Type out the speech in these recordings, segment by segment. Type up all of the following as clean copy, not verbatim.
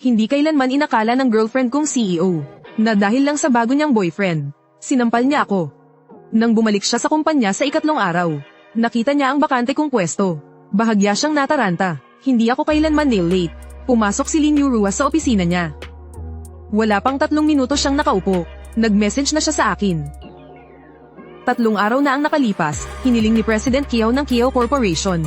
Hindi kailanman inakala ng girlfriend kong CEO na dahil lang sa bago niyang boyfriend, sinampal niya ako. Nang bumalik siya sa kumpanya sa ikatlong araw, nakita niya ang bakante kong pwesto. Bahagya siyang nataranta. Hindi ako kailanman nail late. Pumasok si Lin Yurua sa opisina niya. Wala pang 3 minuto siyang nakaupo. Nag-message na siya sa akin. 3 araw na ang nakalipas, hiniling ni President Kiao ng Kiao Corporation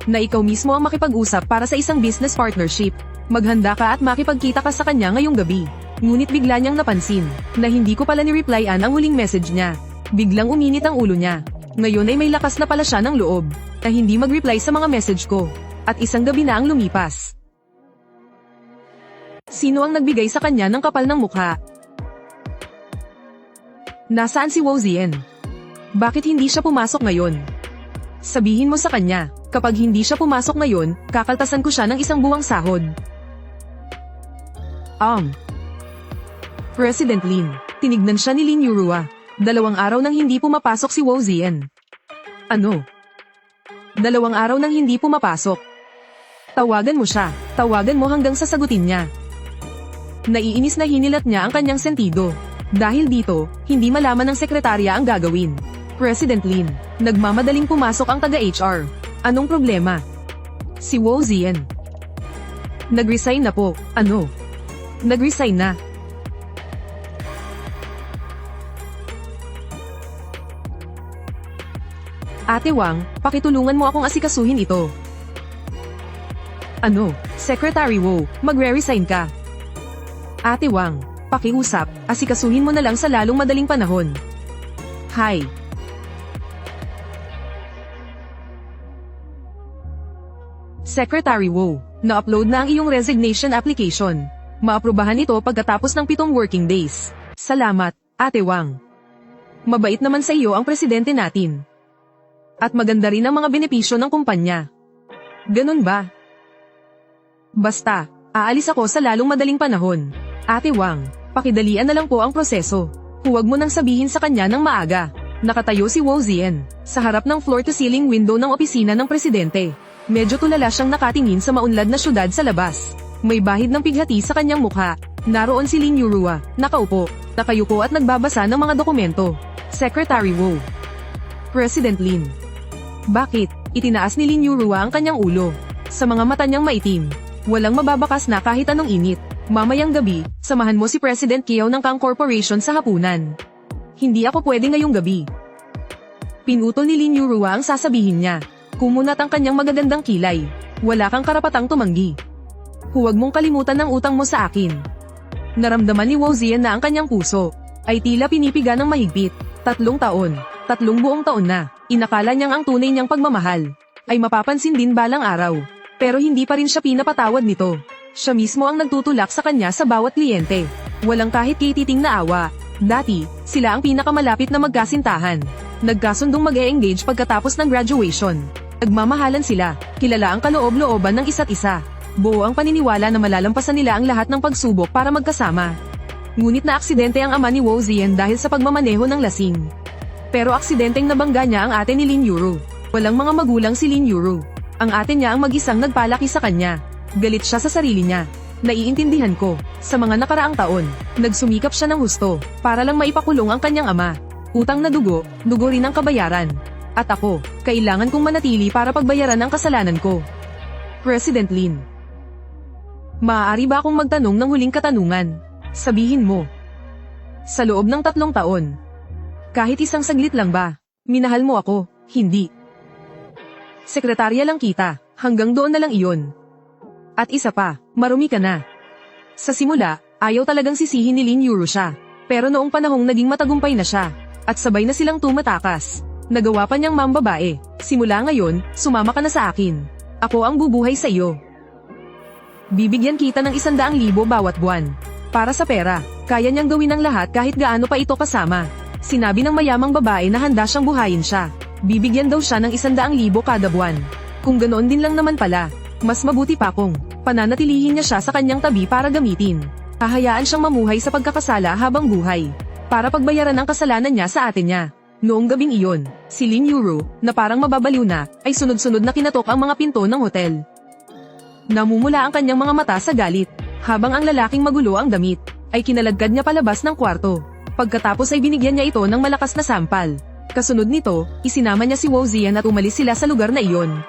na ikaw mismo ang makipag-usap para sa isang business partnership. Maghanda ka at makipagkita ka sa kanya ngayong gabi. Ngunit bigla niyang napansin na hindi ko pala ni-replyan ang huling message niya. Biglang uminit ang ulo niya. Ngayon ay may lakas na pala siya ng loob na hindi mag-reply sa mga message ko. At isang gabi na ang lumipas. Sino ang nagbigay sa kanya ng kapal ng mukha? Nasaan si Woo Zien? Bakit hindi siya pumasok ngayon? Sabihin mo sa kanya, kapag hindi siya pumasok ngayon, kakaltasan ko siya ng 1 buwang sahod. President Lin, tinignan siya ni Lin Yurua. 2 araw nang hindi pumapasok si Woo Zien. Ano? 2 araw nang hindi pumapasok. Tawagan mo siya, tawagan mo hanggang sasagutin niya. Naiinis na hinilat niya ang kanyang sentido. Dahil dito, hindi malaman ng sekretarya ang gagawin. President Lin, nagmamadaling pumasok ang taga-HR. Anong problema? Si Woo Zien. Nag-resign na po. Ano? Nag-resign na. Ate Wang, pakitulungan mo akong asikasuhin ito. Ano? Secretary Woo, magre-resign ka. Ate Wang, pakiusap, asikasuhin mo na lang sa lalong madaling panahon. Hi. Secretary Woo, na-upload na ang iyong resignation application. Maaprubahan ito pagkatapos ng 7 working days. Salamat, Ate Wang. Mabait naman sa iyo ang presidente natin. At maganda rin ang mga benepisyo ng kumpanya. Ganun ba? Basta, aalis ako sa lalong madaling panahon. Ate Wang, pakidalian na lang po ang proseso. Huwag mo nang sabihin sa kanya ng maaga. Nakatayo si Woo Zien sa harap ng floor-to-ceiling window ng opisina ng presidente. Medyo tulala siyang nakatingin sa maunlad na syudad sa labas. May bahid ng pighati sa kanyang mukha. Naroon si Lin Yurua, nakaupo, nakayuko at nagbabasa ng mga dokumento. Secretary Woo. President Lin. Bakit? Itinaas ni Lin Yurua ang kanyang ulo. Sa mga mata niyang maitim, walang mababakas na kahit anong init. Mamayang gabi, samahan mo si President Kiao ng Kang Corporation sa hapunan. Hindi ako pwede ngayong gabi. Pinutol ni Lin Yurua ang sasabihin niya. Kumunat ang kanyang magagandang kilay. Wala kang karapatang tumanggi. Huwag mong kalimutan ang utang mo sa akin. Naramdaman ni Woo Zien na ang kanyang puso ay tila pinipiga ng mahigpit. 3 taon, 3 buong taon na, inakala niyang ang tunay niyang pagmamahal ay mapapansin din balang araw. Pero hindi pa rin siya pinapatawad nito. Siya mismo ang nagtutulak sa kanya sa bawat kliyente. Walang kahit kititing na awa. Dati, sila ang pinakamalapit na magkasintahan. Nagkasundong mag-e-engage pagkatapos ng graduation. Nagmamahalan sila, kilala ang kaloob-looban ng isa't isa. Buo ang paniniwala na malalampasan nila ang lahat ng pagsubok para magkasama. Ngunit na aksidente ang ama ni Woo Zien dahil sa pagmamaneho ng lasing. Pero aksidenteng nabangga niya ang ate ni Lin Yuru. Walang mga magulang si Lin Yuru. Ang ate niya ang mag-isang nagpalaki sa kanya. Galit siya sa sarili niya. Naiintindihan ko, sa mga nakaraang taon, nagsumikap siya ng husto para lang maipakulong ang kanyang ama. Utang na dugo, dugo rin ang kabayaran. At ako, kailangan kong manatili para pagbayaran ang kasalanan ko. President Lin. Maaari ba akong magtanong ng huling katanungan? Sabihin mo. Sa loob ng 3 taon. Kahit isang saglit lang ba? Minahal mo ako, hindi. Sekretarya lang kita, hanggang doon na lang iyon. At isa pa, marumi ka na. Sa simula, ayaw talagang sisihin ni Lin Yuru siya. Pero noong panahong naging matagumpay na siya, at sabay na silang tumatakas, nagawa pa niyang mambabae. Simula ngayon, sumama ka na sa akin. Ako ang bubuhay sa iyo. Bibigyan kita ng 100,000 bawat buwan. Para sa pera, kaya niyang gawin ang lahat kahit gaano pa ito kasama. Sinabi ng mayamang babae na handa siyang buhayin siya. Bibigyan daw siya ng 100,000 kada buwan. Kung ganoon din lang naman pala, mas mabuti pa kung pananatilihin niya siya sa kanyang tabi para gamitin. Hahayaan siyang mamuhay sa pagkakasala habang buhay. Para pagbayaran ang kasalanan niya sa atin niya. Noong gabing iyon, si Lin Yuru, na parang mababaliw na, ay sunod-sunod na kinatok ang mga pinto ng hotel. Namumula ang kanyang mga mata sa galit. Habang ang lalaking magulo ang damit, ay kinaladkad niya palabas ng kwarto. Pagkatapos ay binigyan niya ito ng malakas na sampal. Kasunod nito, isinama niya si Woo Zian at umalis sila sa lugar na iyon.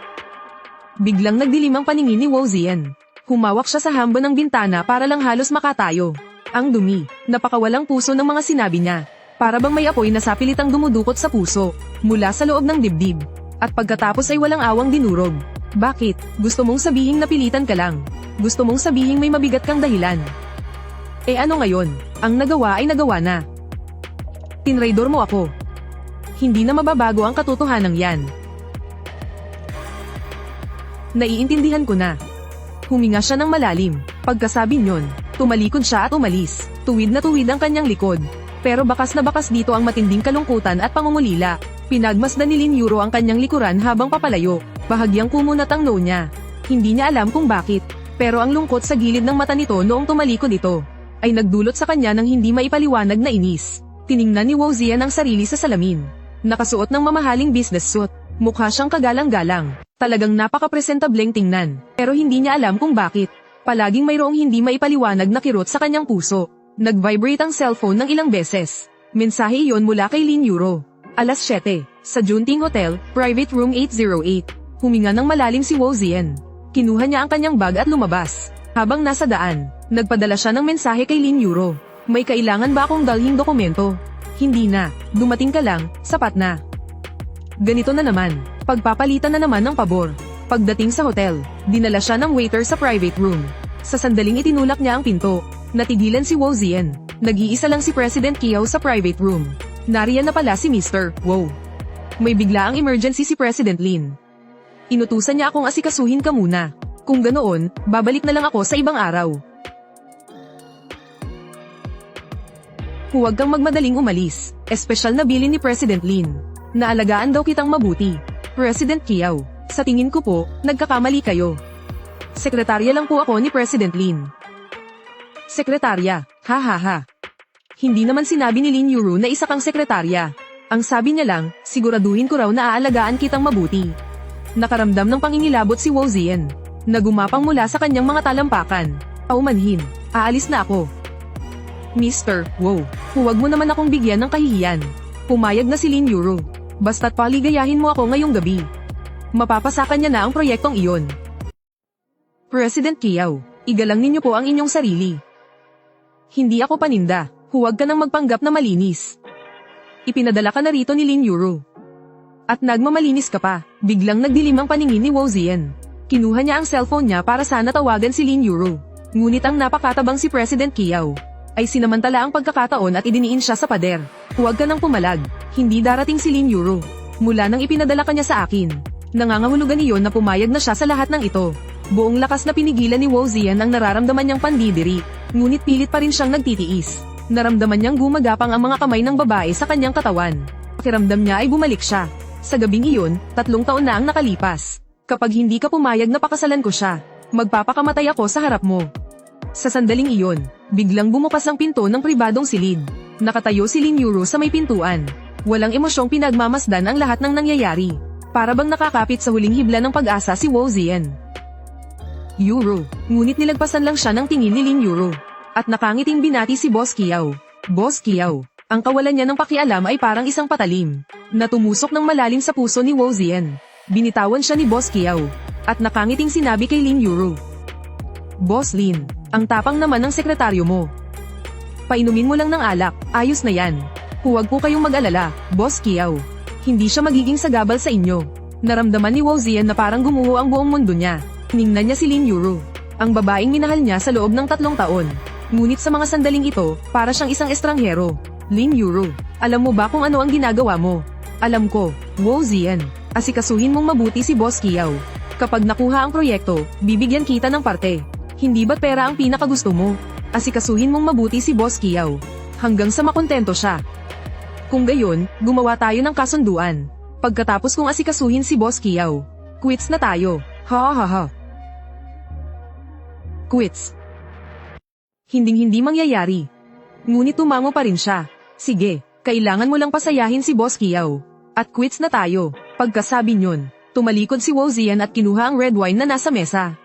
Biglang nagdilim ang paningin ni Woo Zian. Humawak siya sa hambo ng bintana para lang halos makatayo. Ang dumi, napakawalang puso ng mga sinabi niya. Para bang may apoy na sapilitang dumudukot sa puso, mula sa loob ng dibdib. At pagkatapos ay walang awang dinurog. Bakit? Gusto mong sabihing napilitan ka lang? Gusto mong sabihing may mabigat kang dahilan? Ano ngayon? Ang nagawa ay nagawa na. Tinraidor mo ako. Hindi na mababago ang katotohanan yan. Naiintindihan ko na. Huminga siya ng malalim. Pagkasabi niyon, tumalikod siya at umalis. Tuwid na tuwid ang kanyang likod. Pero bakas na bakas dito ang matinding kalungkutan at pangungulila. Pinagmasdan ni Lin Yuro ang kanyang likuran habang papalayo. Bahagyang kumunat ang noo niya. Hindi niya alam kung bakit. Pero ang lungkot sa gilid ng mata nito noong tumalikod ito, ay nagdulot sa kanya ng hindi maipaliwanag na inis. Tiningnan ni Woo Zian ang sarili sa salamin. Nakasuot ng mamahaling business suit. Mukha siyang kagalang-galang. Talagang napaka-presentableng tingnan. Pero hindi niya alam kung bakit. Palaging mayroong hindi maipaliwanag na kirot sa kanyang puso. Nag-vibrate ang cellphone ng ilang beses. Mensahe iyon mula kay Lin Yuro. Alas 7, sa Junting Hotel, Private Room 808. Huminga ng malalim si Woo Zian. Kinuha niya ang kanyang bag at lumabas. Habang nasa daan, nagpadala siya ng mensahe kay Lin Yuro. May kailangan ba akong dalhing dokumento? Hindi na. Dumating ka lang, sapat na. Ganito na naman. Pagpapalitan na naman ng pabor. Pagdating sa hotel, dinala siya ng waiter sa private room. Sa sandaling itinulak niya ang pinto. Natigilan si Woo Zian. Nag-iisa lang si President Kiao sa private room. Nariyan na pala si Mr. Woo. May biglaang emergency si President Lin. Inutusan niya akong asikasuhin ka muna. Kung ganoon, babalik na lang ako sa ibang araw. Huwag kang magmadaling umalis. Espesyal na bilin ni President Lin. Naalagaan daw kitang mabuti. President Kiao, sa tingin ko po, nagkakamali kayo. Sekretarya lang po ako ni President Lin. Sekretarya, ha ha ha. Hindi naman sinabi ni Lin Yuro na isa kang sekretarya. Ang sabi niya lang, siguraduhin ko raw na aalagaan kitang mabuti. Nakaramdam ng pangingilabot si Woo Zian. Nagumapang mula sa kanyang mga talampakan. Paumanhin, aalis na ako. Mr. Woo, huwag mo naman akong bigyan ng kahihiyan. Pumayag na si Lin Yuro. Basta't paligayahin mo ako ngayong gabi. Mapapasakan niya na ang proyektong iyon. President Kiao, igalang ninyo po ang inyong sarili. Hindi ako paninda, huwag ka nang magpanggap na malinis. Ipinadala ka na rito ni Lin Yuro. At nagmamalinis ka pa, biglang nagdilim ang paningin ni Woo Zian. Kinuha niya ang cellphone niya para sana tawagan si Lin Yuro. Ngunit ang napakatabang si President Kiao ay sinamantala ang pagkakataon at idiniin siya sa pader. Huwag ka nang pumalag, hindi darating si Lin Yuro. Mula nang ipinadala ka niya sa akin, nangangahulugan iyon na pumayag na siya sa lahat ng ito. Buong lakas na pinigilan ni Woo Zian ang nararamdaman niyang pandidiri, ngunit pilit pa rin siyang nagtitiis. Naramdaman niyang gumagapang ang mga kamay ng babae sa kanyang katawan. Pakiramdam niya ay bumalik siya. Sa gabing iyon, 3 taon na ang nakalipas. Kapag hindi ka pumayag na pakasalan ko siya, magpapakamatay ako sa harap mo. Sa sandaling iyon, biglang bumukas ang pinto ng pribadong silid. Nakatayo si Lin Yuro sa may pintuan. Walang emosyong pinagmamasdan ang lahat ng nangyayari. Para bang nakakapit sa huling hibla ng pag-asa si Woo Zian. Yuro, ngunit nilagpasan lang siya ng tingin ni Lin Yuro. At nakangiting binati si Boss Kiao. Boss Kiao, ang kawalan niya ng pakialam ay parang isang patalim na tumusok ng malalim sa puso ni Woo Zian. Binitawan siya ni Boss Kiao. At nakangiting sinabi kay Lin Yuro. Boss Lin, ang tapang naman ng sekretaryo mo. Painumin mo lang ng alak, ayos na yan. Huwag po kayong mag-alala, Boss Kiao. Hindi siya magiging sagabal sa inyo. Naramdaman ni Woo Zian na parang gumuho ang buong mundo niya. Tiningnan niya si Lin Yuro, ang babaeng minahal niya sa loob ng 3 taon. Ngunit sa mga sandaling ito, para siyang isang estranghero. Lin Yuro, alam mo ba kung ano ang ginagawa mo? Alam ko, Woo Zian. Asikasuhin mong mabuti si Boss Kiao. Kapag nakuha ang proyekto, bibigyan kita ng parte. Hindi ba't pera ang pinakagusto mo? Asikasuhin mong mabuti si Boss Kiao. Hanggang sa makontento siya. Kung gayon, gumawa tayo ng kasunduan. Pagkatapos kong asikasuhin si Boss Kiao, quits na tayo. Ha ha ha. Quits. Hinding-hindi mangyayari. Ngunit tumango pa rin siya. Sige, kailangan mo lang pasayahin si Boss Kiao. At quits na tayo. Pagkasabi niyon, tumalikod si Woo Zian at kinuha ang red wine na nasa mesa.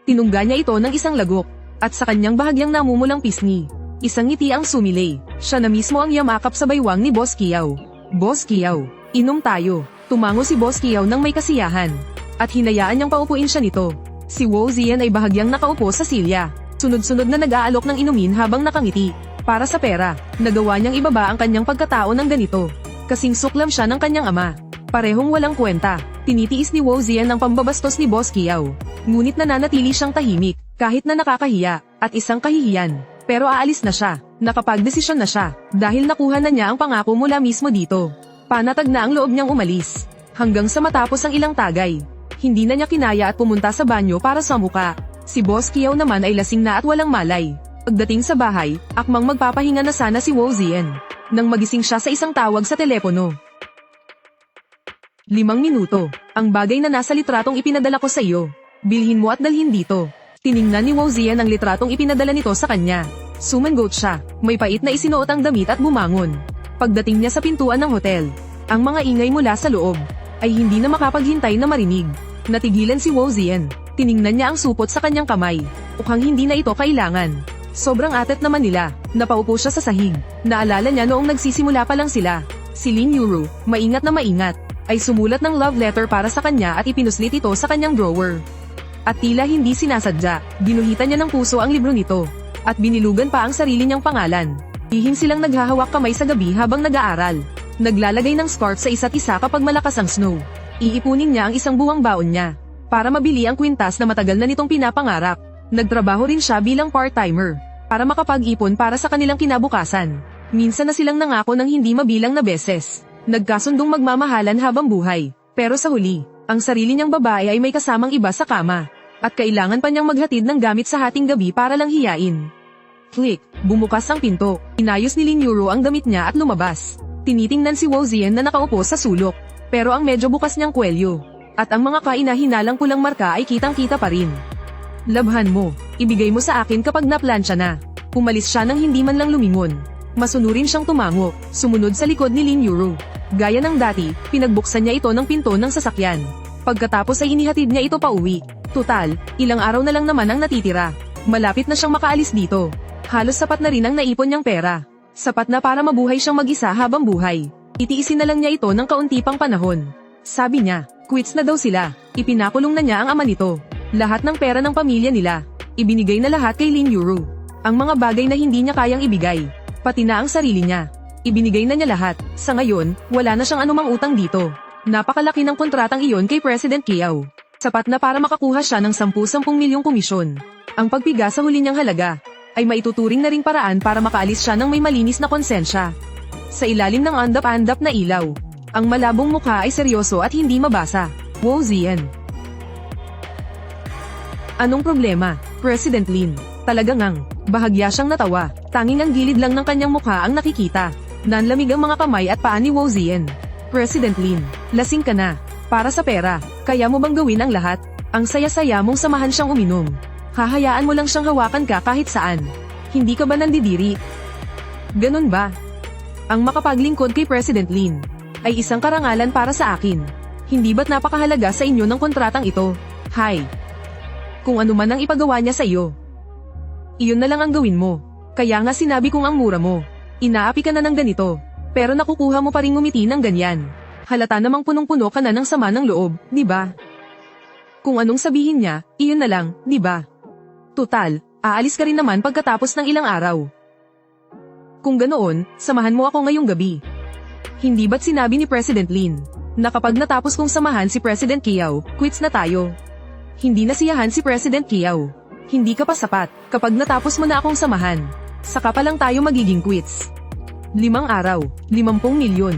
Tinungga niya ito ng isang lagok. At sa kanyang bahagyang namumulang pisngi, isang ngiti ang sumilay. Siya na mismo ang yamakap sa baywang ni Boss Kiao. Boss Kiao, inom tayo. Tumango si Boss Kiao nang may kasiyahan. At hinayaan niyang paupuin siya nito. Si Woo Zian ay bahagyang nakaupo sa silya. Sunod-sunod na nag-aalok ng inumin habang nakangiti. Para sa pera, nagawa niyang ibaba ang kanyang pagkatao ng ganito. Kasing suklam siya ng kanyang ama. Parehong walang kwenta. Tinitiis ni Woo Zian ang pambabastos ni Boss Kiao. Ngunit nananatili siyang tahimik, kahit na nakakahiya, at isang kahihiyan. Pero aalis na siya. Nakapagdesisyon na siya, dahil nakuha na niya ang pangako mula mismo dito. Panatag na ang loob niyang umalis. Hanggang sa matapos ang ilang tagay. Hindi na niya kinaya at pumunta sa banyo para sumuka. Si Boss Kiao naman ay lasing na at walang malay. Pagdating sa bahay, akmang magpapahinga na sana si Woo Zian. Nang magising siya sa isang tawag sa telepono. 5 minuto. Ang bagay na nasa litratong ipinadala ko sa iyo. Bilhin mo at dalhin dito. Tiningnan ni Woo Zian ang litratong ipinadala nito sa kanya. Sumangot siya. May pait na isinuot ang damit at bumangon. Pagdating niya sa pintuan ng hotel, ang mga ingay mula sa loob ay hindi na makapaghintay na marinig. Natigilan si Woo Zian. Tiningnan niya ang supot sa kanyang kamay. Mukhang hindi na ito kailangan. Sobrang atet naman nila. Napaupo siya sa sahig. Naalala niya noong nagsisimula pa lang sila. Si Lin Yuru, maingat na maingat, ay sumulat ng love letter para sa kanya at ipinuslit ito sa kanyang drawer. At tila hindi sinasadya, ginuhitan niya ng puso ang libro nito. At binilugan pa ang sarili niyang pangalan. Lihim silang naghahawak kamay sa gabi habang nag-aaral. Naglalagay ng scarf sa isa't isa kapag malakas ang snow. Iipunin niya ang isang buwang baon niya para mabili ang kwintas na matagal na nitong pinapangarap. Nagtrabaho rin siya bilang part-timer para makapag-ipon para sa kanilang kinabukasan. Minsan na silang nangako ng hindi mabilang na beses. Nagkasundong magmamahalan habang buhay. Pero sa huli, ang sarili niyang babae ay may kasamang iba sa kama. At kailangan pa niyang maghatid ng gamit sa hating gabi para lang hiyain. Click, bumukas ang pinto. Inayos ni Lin Yuru ang damit niya at lumabas. Tinitingnan si Woo Zian na nakaupo sa sulok. Pero ang medyo bukas niyang kwelyo. At ang mga kainahinalang pulang marka ay kitang-kita pa rin. Labhan mo, ibigay mo sa akin kapag naplansya na. Umalis siya nang hindi man lang lumingon. Masunurin siyang tumango, sumunod sa likod ni Lin Yuru. Gaya ng dati, pinagbuksan niya ito ng pinto ng sasakyan. Pagkatapos ay inihatid niya ito pauwi. Tutal, ilang araw na lang naman ang natitira. Malapit na siyang makaalis dito. Halos sapat na rin ang naipon niyang pera. Sapat na para mabuhay siyang mag-isa habang buhay. Itiisin na lang niya ito ng kaunti pang panahon. Sabi niya, quits na daw sila. Ipinakulong na niya ang ama nito. Lahat ng pera ng pamilya nila, ibinigay na lahat kay Lin Yuru. Ang mga bagay na hindi niya kayang ibigay, pati na ang sarili niya, ibinigay na niya lahat. Sa ngayon, wala na siyang anumang utang dito. Napakalaki ng kontratang iyon kay President Kiao. Sapat na para makakuha siya ng 10 milyong komisyon. Ang pagpiga sa huli niyang halaga, ay maituturing na ring paraan para makaalis siya ng may malinis na konsensya. Sa ilalim ng andap-andap na ilaw, ang malabong mukha ay seryoso at hindi mabasa. Woo Zian. Anong problema, President Lin? Talaga ngang, bahagya siyang natawa. Tanging ang gilid lang ng kanyang mukha ang nakikita. Nanlamig ang mga kamay at paa ni Woo Zian. President Lin, lasing ka na. Para sa pera, kaya mo bang gawin ang lahat? Ang saya-saya mong samahan siyang uminom. Hahayaan mo lang siyang hawakan ka kahit saan. Hindi ka ba nandidiri? Ganun ba? Ang makapaglingkod kay President Lin ay isang karangalan para sa akin. Hindi ba't napakahalaga sa inyo ng kontratang ito? Hay! Kung ano man ang ipagawa niya sa iyo, iyon na lang ang gawin mo. Kaya nga sinabi kong ang mura mo. Inaapi ka na ng ganito, pero nakukuha mo pa ring ngumiti ng ganyan. Halata namang punong-puno ka na ng sama ng loob, di ba? Kung anong sabihin niya, iyon na lang, di ba? Tutal, aalis ka rin naman pagkatapos ng ilang araw. Kung ganoon, samahan mo ako ngayong gabi. Hindi ba't sinabi ni President Lin na kapag natapos kong samahan si President Kiao, quits na tayo? Hindi nasiyahan si President Kiao. Hindi ka pa sapat. Kapag natapos mo na akong samahan, saka pa lang tayo magiging quits. 5 araw, 50 milyon.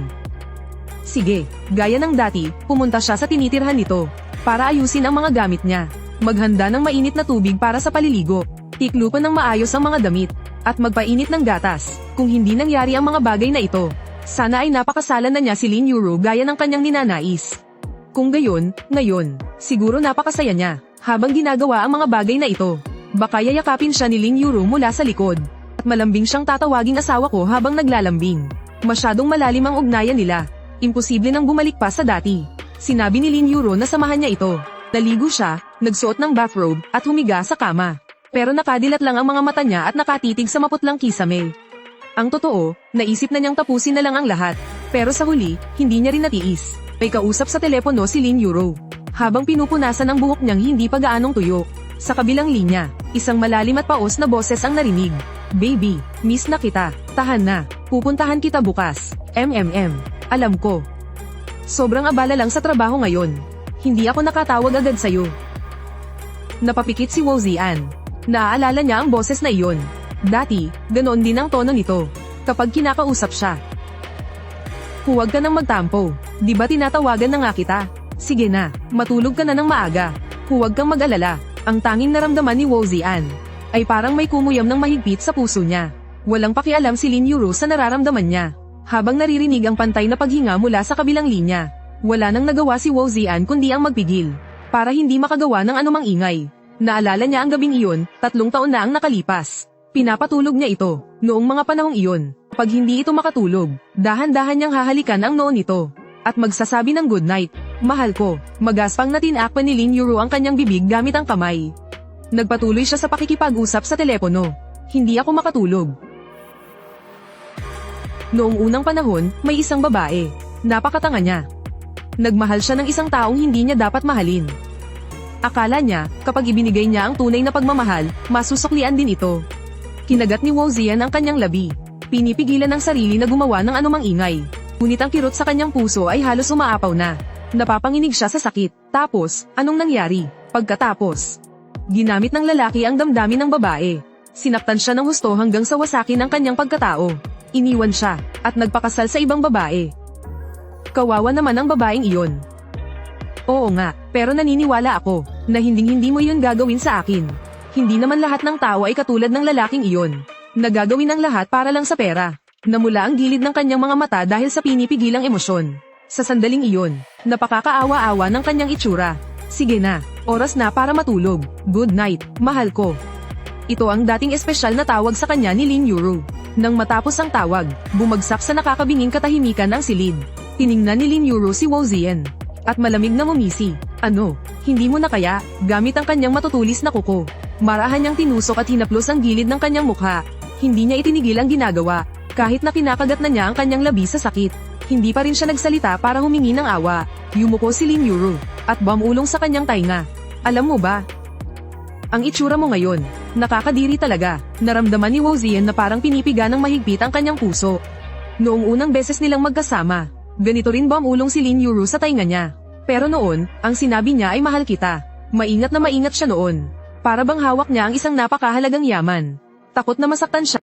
Sige, gaya ng dati, pumunta siya sa tinitirhan nito para ayusin ang mga gamit niya. Maghanda ng mainit na tubig para sa paliligo. Tiklupan ng maayos ang mga damit at magpainit ng gatas. Kung hindi nangyari ang mga bagay na ito, sana ay napakasalan na niya si Lin Yuru gaya ng kanyang ninanais. Kung gayon, ngayon, siguro napakasaya niya, habang ginagawa ang mga bagay na ito. Baka yayakapin siya ni Lin Yuru mula sa likod, at malambing siyang tatawaging asawa ko habang naglalambing. Masyadong malalim ang ugnayan nila. Imposible nang bumalik pa sa dati. Sinabi ni Lin Yuru na samahan niya ito. Naligo siya, nagsuot ng bathrobe, at humiga sa kama. Pero nakadilat lang ang mga mata niya at nakatitig sa maputlang kisame. Ang totoo, naisip na niyang tapusin na lang ang lahat. Pero sa huli, hindi niya rin natiis. May kausap sa telepono si Lin Yuro. Habang pinupunasan ang buhok niyang hindi pa gaanong tuyo. Sa kabilang linya, isang malalim at paos na boses ang narinig. Baby, miss na kita. Tahan na. Pupuntahan kita bukas. Alam ko. Sobrang abala lang sa trabaho ngayon. Hindi ako nakatawag agad sa'yo. Napapikit si Wo Zian. Naaalala niya ang boses na iyon. Dati, ganoon din ang tono nito. Kapag kinakausap siya. Huwag ka nang magtampo. Di ba tinatawagan na nga kita? Sige na, matulog ka na ng maaga. Huwag kang mag-alala. Ang tanging naramdaman ni Wo Zian ay parang may kumuyam ng mahigpit sa puso niya. Walang pakialam si Lin Yuro sa nararamdaman niya. Habang naririnig ang pantay na paghinga mula sa kabilang linya. Wala nang nagawa si Wo Zian kundi ang magpigil. Para hindi makagawa ng anumang ingay. Naalala niya ang gabing iyon, 3 taon na ang nakalipas. Pinapatulog niya ito, noong mga panahong iyon. Pag hindi ito makatulog, dahan-dahan niyang hahalikan ang noo nito. At magsasabi ng good night. Mahal ko, magaspang na tinakpan ni Lin Yuro ang kanyang bibig gamit ang kamay. Nagpatuloy siya sa pakikipag-usap sa telepono. Hindi ako makatulog. Noong unang panahon, may isang babae. Napakatanga niya. Nagmahal siya ng isang taong hindi niya dapat mahalin. Akala niya, kapag ibinigay niya ang tunay na pagmamahal, masusuklian din ito. Kinagat ni Wo Zian ang kanyang labi. Pinipigilan ng sarili na gumawa ng anumang ingay. Ngunit ang kirot sa kanyang puso ay halos umaapaw na. Napapanginig siya sa sakit. Tapos, anong nangyari? Pagkatapos, ginamit ng lalaki ang damdamin ng babae. Sinaktan siya ng husto hanggang sa wasakin ang kanyang pagkatao. Iniwan siya, at nagpakasal sa ibang babae. Kawawa naman ang babaeng iyon. Oo nga, pero naniniwala ako, na hinding-hindi mo yun gagawin sa akin. Hindi naman lahat ng tao ay katulad ng lalaking iyon. Nagagawin ang lahat para lang sa pera. Namula ang gilid ng kanyang mga mata dahil sa pinipigilang emosyon. Sa sandaling iyon, napakakaawa-awa ng kanyang itsura. Sige na, oras na para matulog. Good night, mahal ko. Ito ang dating espesyal na tawag sa kanya ni Lin Yuro. Nang matapos ang tawag, bumagsak sa nakakabinging katahimikan ang silid. Tiningnan ni Lin Yuro si Wo Zian. At malamig na ngumisi. Ano, hindi mo na kaya, gamit ang kanyang matutulis na kuko. Marahan niyang tinusok at hinaplos ang gilid ng kanyang mukha. Hindi niya itinigil ang ginagawa. Kahit na kinakagat na niya ang kanyang labi sa sakit. Hindi pa rin siya nagsalita para humingi ng awa. Yumuko si Lin Yuro. At bumulong sa kanyang tainga. Alam mo ba? Ang itsura mo ngayon, nakakadiri talaga. Naramdaman ni Wo Zian na parang pinipiga ng mahigpit ang kanyang puso. Noong unang beses nilang magkasama, ganito rin bumulong si Lin Yuro sa tainga niya. Pero noon, ang sinabi niya ay mahal kita. Maingat na maingat siya noon. Para bang hawak niya ang isang napakahalagang yaman. Takot na masaktan siya.